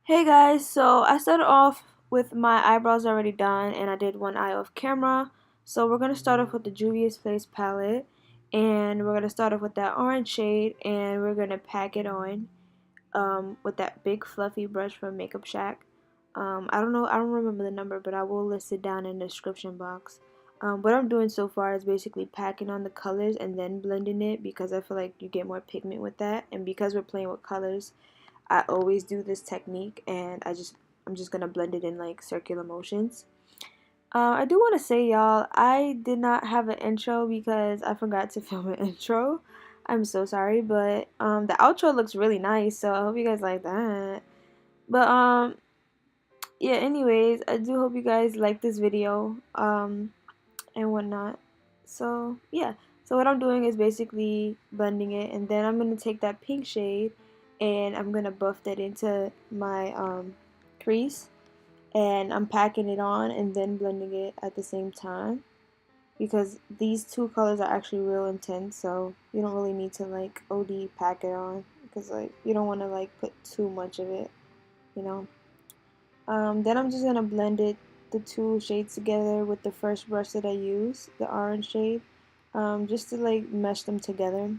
Hey guys, so I started off with my eyebrows already done and I did one eye off camera. So we're going to start off with the Juvia's Place palette and we're going to start off with that orange shade and we're going to pack it on with that big fluffy brush from Makeup Shack. I don't know, I don't remember the number, but I will list it down in the description box. What I'm doing so far is basically packing on the colors and then blending it because I feel like you get more pigment with that, and because we're playing with colors I always do this technique, and I'm just gonna blend it in like circular motions. I do want to say, y'all, I did not have an intro because I forgot to film an intro. I'm so sorry, but the outro looks really nice, so I hope you guys like that. But yeah. Anyways, I do hope you guys like this video and whatnot. So yeah. So what I'm doing is basically blending it, and then I'm gonna take that pink shade and I'm gonna buff that into my crease, and I'm packing it on and then blending it at the same time because these two colors are actually real intense, so you don't really need to like OD pack it on because like you don't want to like put too much of it, you know. Then I'm just gonna blend the two shades together with the first brush that I use, the orange shade, just to like mesh them together.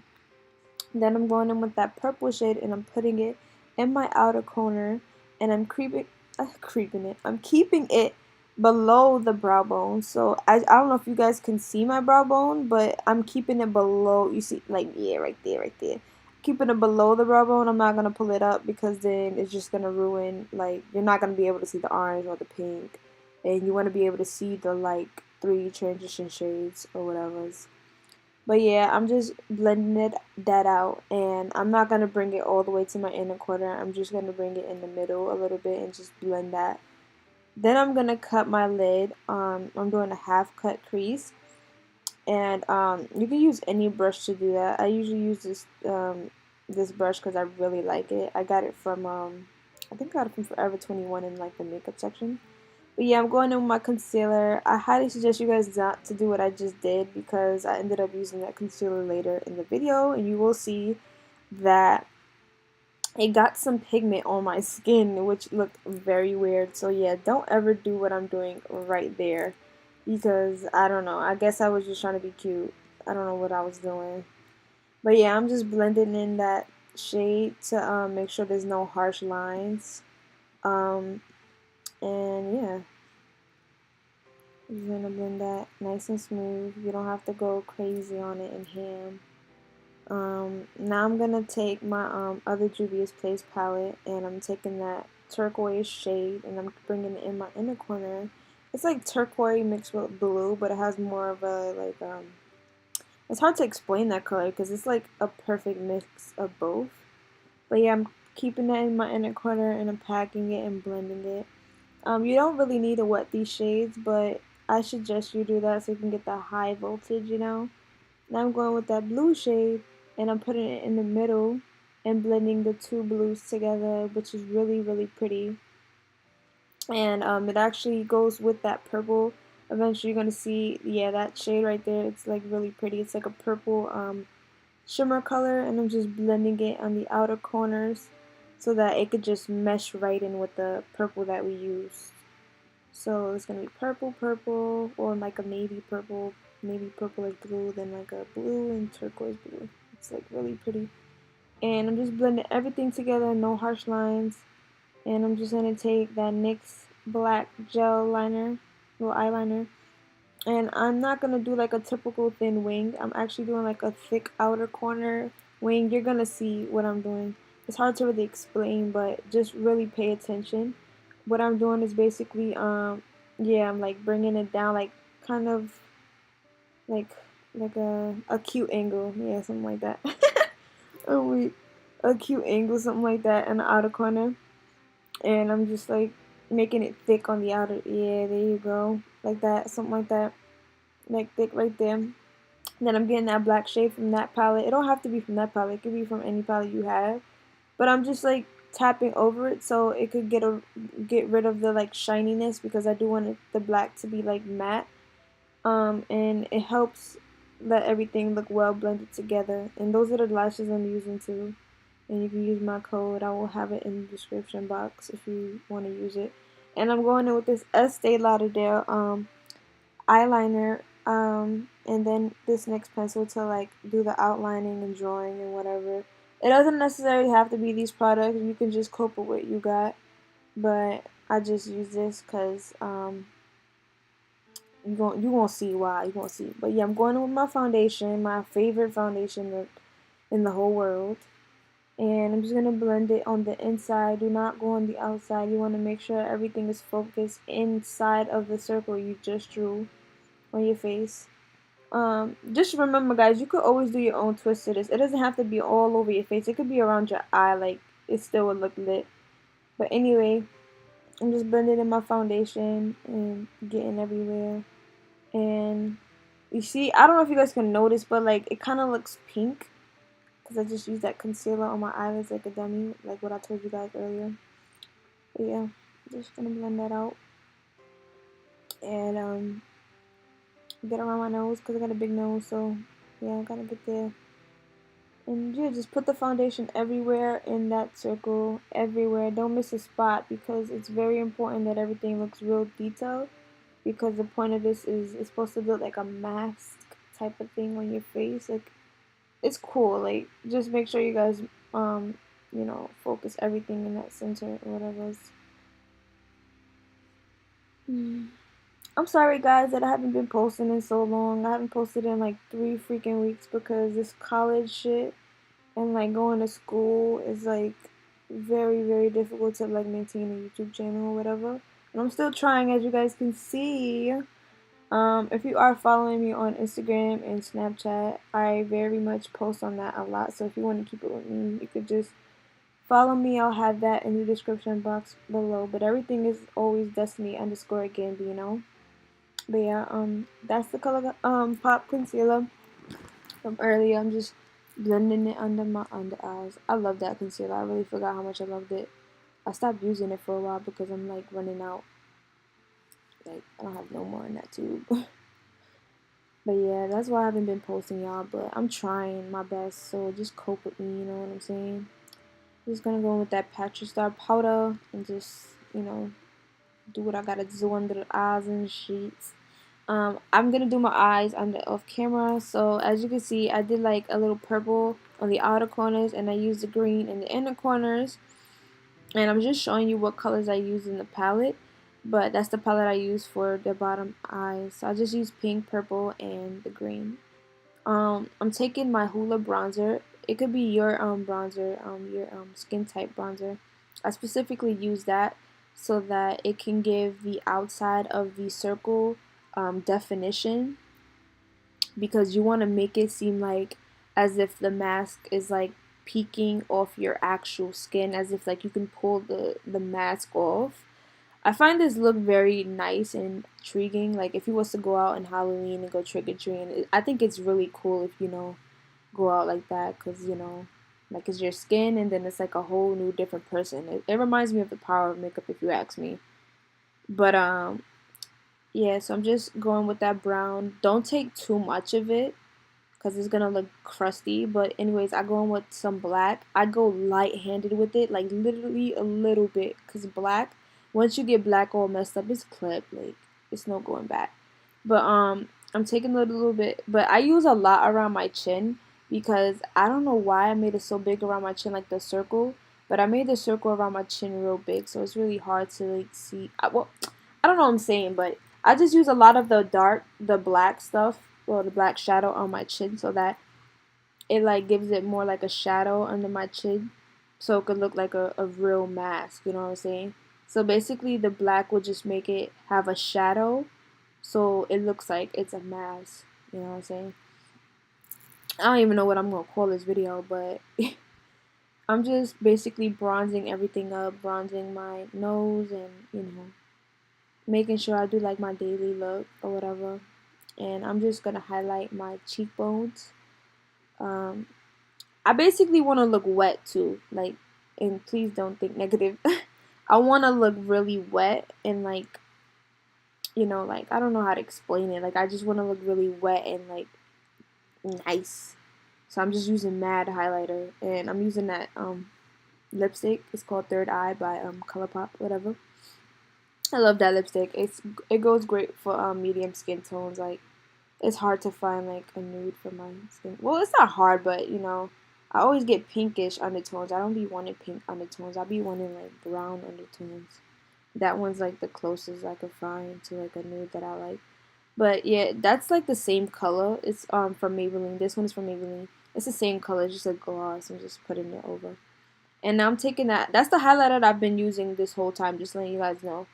Then I'm going in with that purple shade and I'm putting it in my outer corner, and I'm creeping it. I'm keeping it below the brow bone. So I don't know if you guys can see my brow bone, but I'm keeping it below. You see, like, yeah, right there, right there. Keeping it below the brow bone. I'm not gonna pull it up because then it's just gonna ruin. Like, you're not gonna be able to see the orange or the pink, and you want to be able to see the like three transition shades or whatever. But yeah, I'm just blending that out, and I'm not gonna bring it all the way to my inner corner. I'm just gonna bring it in the middle a little bit and just blend that. Then I'm gonna cut my lid. I'm doing a half cut crease, and you can use any brush to do that. I usually use this brush because I really like it. I got it from I think I got it from Forever 21 in like the makeup section. But yeah, I'm going in with my concealer. I highly suggest you guys not to do what I just did because I ended up using that concealer later in the video, and you will see that it got some pigment on my skin, which looked very weird. So yeah, don't ever do what I'm doing right there because I don't know. I guess I was just trying to be cute. I don't know what I was doing. But yeah, I'm just blending in that shade to make sure there's no harsh lines. Um, and yeah. You're gonna blend that nice and smooth. You don't have to go crazy on it and ham. Now I'm gonna take my other Juvia's Place palette, and I'm taking that turquoise shade and I'm bringing it in my inner corner. It's like turquoise mixed with blue, but it has more of a like it's hard to explain that color because it's like a perfect mix of both. But yeah, I'm keeping that in my inner corner and I'm packing it and blending it. You don't really need to wet these shades, but I suggest you do that so you can get that high voltage, you know. Now I'm going with that blue shade and I'm putting it in the middle and blending the two blues together, which is really, really pretty. And it actually goes with that purple. Eventually you're going to see, yeah, that shade right there. It's like really pretty. It's like a purple shimmer color, and I'm just blending it on the outer corners so that it could just mesh right in with the purple that we used. So it's gonna be purple, purple, or like a navy purple, navy purple blue, then like a blue and turquoise blue. It's like really pretty. And I'm just blending everything together, no harsh lines. And I'm just gonna take that NYX black gel liner, little eyeliner. And I'm not gonna do like a typical thin wing. I'm actually doing like a thick outer corner wing. You're gonna see what I'm doing. It's hard to really explain, but just really pay attention. What I'm doing is basically yeah, I'm like bringing it down like kind of like a cute angle. Yeah, something like that. Oh wait, a cute angle, something like that in the outer corner. And I'm just like making it thick on the outer. Yeah, there you go. Like that, something like that. Like thick right there. And then I'm getting that black shade from that palette. It don't have to be from that palette. It could be from any palette you have. But I'm just like tapping over it so it could get rid of the like shininess because I do want the black to be like matte. And it helps let everything look well blended together. And those are the lashes I'm using too. and you can use my code. I will have it in the description box if you want to use it. And I'm going in with this Estaé Lauder eyeliner, and then this NYX pencil to like do the outlining and drawing and whatever. It doesn't necessarily have to be these products. You can just cope with what you got, but I just use this because you won't see why. You won't see. But yeah, I'm going in with my foundation, my favorite foundation in the whole world. And I'm just going to blend it on the inside. Do not go on the outside. You want to make sure everything is focused inside of the circle you just drew on your face. Just remember, guys, you could always do your own twist to this. It doesn't have to be all over your face. It could be around your eye, like it still would look lit. But anyway, I'm just blending in my foundation and getting everywhere. And you see, I don't know if you guys can notice, but like it kind of looks pink because I just used that concealer on my eyelids like a dummy, like what I told you guys earlier. But yeah, just gonna blend that out and get around my nose because I got a big nose, so yeah, I gotta get there. And yeah, just put the foundation everywhere in that circle, everywhere. Don't miss a spot because it's very important that everything looks real detailed, because the point of this is it's supposed to look like a mask type of thing on your face. Like, it's cool. Like, just make sure you guys focus everything in that center or whatever. I'm sorry guys that I haven't been posting in so long. I haven't posted in like 3 freaking weeks because this college shit and like going to school is like very, very difficult to like maintain a YouTube channel or whatever. And I'm still trying, as you guys can see. If you are following me on Instagram and Snapchat, I very much post on that a lot. So if you want to keep it with me, you could just follow me. I'll have that in the description box below. But everything is always Destiny_Gambino. But yeah, that's the color pop concealer from earlier. I'm just blending it under my under eyes. I love that concealer. I really forgot how much I loved it. I stopped using it for a while because I'm like running out. Like, I don't have no more in that tube. But yeah, that's why I haven't been posting, y'all. But I'm trying my best, so just cope with me, you know what I'm saying? I'm just gonna go in with that Patch Star powder and just, do what I gotta do under the eyes and sheets. I'm gonna do my eyes under off camera. So as you can see, I did like a little purple on the outer corners, and I used the green in the inner corners. And I'm just showing you what colors I use in the palette. But that's the palette I use for the bottom eyes. So I just use pink, purple, and the green. I'm taking my Hola Bronzer. It could be your bronzer, your skin type bronzer. I specifically use that so that it can give the outside of the circle definition, because you want to make it seem like as if the mask is like peeking off your actual skin, as if like you can pull the mask off. I find this look very nice and intriguing. Like if you was to go out in Halloween and go trick or treating, I think it's really cool if go out like that, because like it's your skin and then it's like a whole new different person. It reminds me of the power of makeup, if you ask me. But yeah, so I'm just going with that brown. Don't take too much of it because it's gonna look crusty. But anyways, I go in with some black. I go light-handed with it, like literally a little bit, because black, once you get black all messed up, it's clipped. Like, it's no going back. But I'm taking a little bit, but I use a lot around my chin because I don't know why I made it so big around my chin, like the circle. But I made the circle around my chin real big, so it's really hard to like see. Well, I don't know what I'm saying, but I just use a lot of the black stuff, well, the black shadow on my chin, so that it like gives it more like a shadow under my chin, so it could look like a real mask, you know what I'm saying? So basically the black will just make it have a shadow, so it looks like it's a mask, you know what I'm saying? I don't even know what I'm gonna call this video, but I'm just basically bronzing everything up, bronzing my nose, and making sure I do like my daily look or whatever. And I'm just gonna highlight my cheekbones. I basically want to look wet too, like, and please don't think negative. I want to look really wet and like, like, I don't know how to explain it. Like, I just want to look really wet and like nice. So I'm just using matte highlighter, and I'm using that lipstick. It's called Third Eye by Colourpop, whatever. I love that lipstick. It goes great for medium skin tones. Like, it's hard to find like a nude for my skin. Well, it's not hard, but you know, I always get pinkish undertones. I don't be wanting pink undertones. I be wanting like brown undertones. That one's like the closest I could find to like a nude that I like. But yeah, that's like the same color. It's from Maybelline. This one is from Maybelline. It's the same color, it's just a gloss. I'm just putting it over. And now I'm taking that. That's the highlighter that I've been using this whole time, just letting you guys know.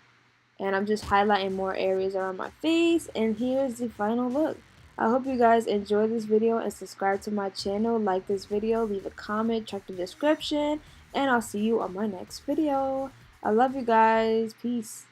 And I'm just highlighting more areas around my face. And here's the final look. I hope you guys enjoyed this video and subscribe to my channel. Like this video, leave a comment, check the description, and I'll see you on my next video. I love you guys. Peace.